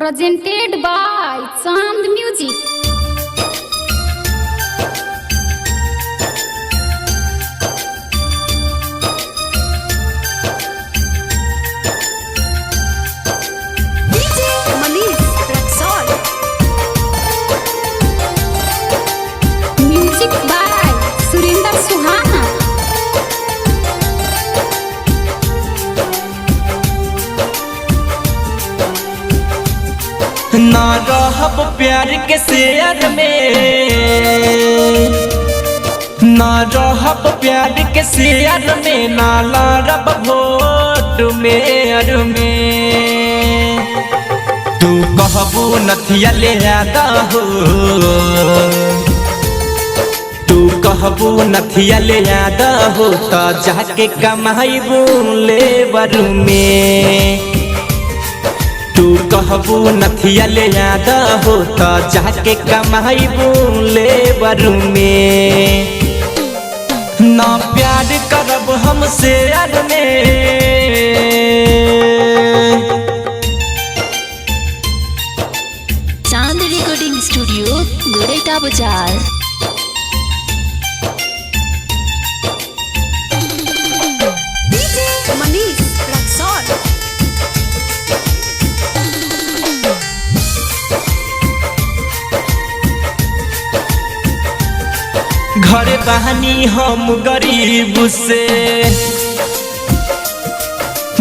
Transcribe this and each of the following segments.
presented by Chand Music. DJ Manish Raksol. Music by Surinder Suhana. ना रहब प्यार के शेयर में, ना रहब प्यार के शेयर में, ना लड़ब वोट मेयर में। तू कहबू नथिया ले आदा हो, तू कहबू नथिया ले आदा हो, तो जाके कमाईबू लेबर में। तू कहबू नथिया ले आदा हो, तो जाके कमाईबू लेबर में। ना प्यार करब हम शेयर में, चांद रिकॉर्डिंग स्टूडियो गोरेटा बाजार। DJ Manish Raksol. घर बहनी हम गरीब से,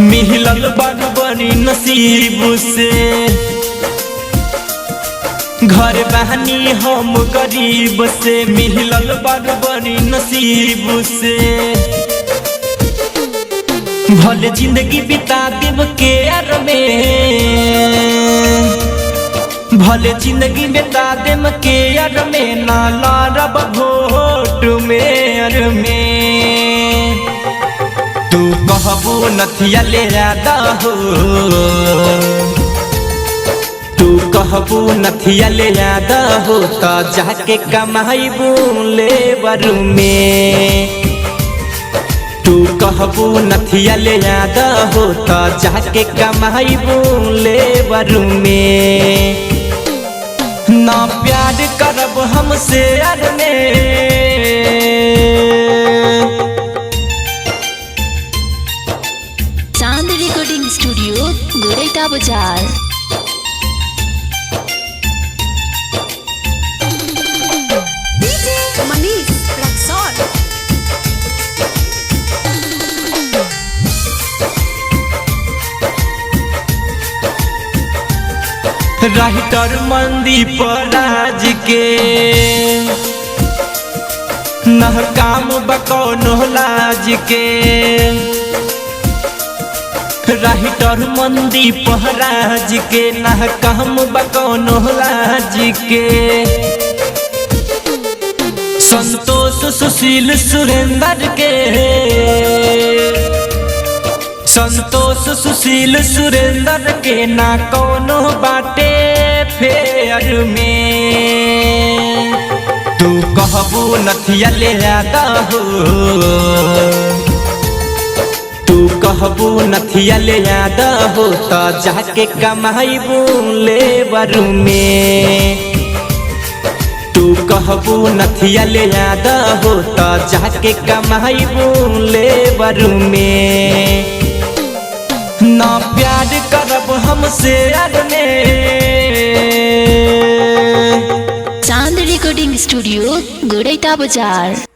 मिलल बड़ी नसीब से। घर बहनी हम गरीब से, मिलल बड़ी नसीब से। भले जिंदगी बिता देव केयर में, भले जिंदगी बिता देव केयर में, ना लड़ब वोट मेयर में। तू कहबू नथिया ले आदा हो, तू कहबू नथिया ले आदा हो, तो जाके कमाईबू लेबर में। तू कहबू नथिया ले आदा हो, तो जाके कमाईबू लेबर में। ना प्यार करब हम शेयर में, चांद रिकॉर्डिंग स्टूडियो गोरेटा बाजार। DJ Manish Raksol. Writer Mandeep Raj के नह काम बकौनो लाज के। राइटर मंदीप राज के नह काम बकौनो लाज के। संतोष सुशील सुरेंद्र के, संतोष सुशील सुरेंद्र के ना कोनो बाटे फेयर में। तू कहबू नथिया ले आदा हो, तू कहबू नथिया ले आदा हो, तो जाके कमाईबू लेबर में। तू कहबू नथिया ले आदा हो, तो जाके कमाईबू लेबर में। ना प्यार करब हम शेयर में, चांद रिकॉर्डिंग स्टूडियो गोरेटा बाजार।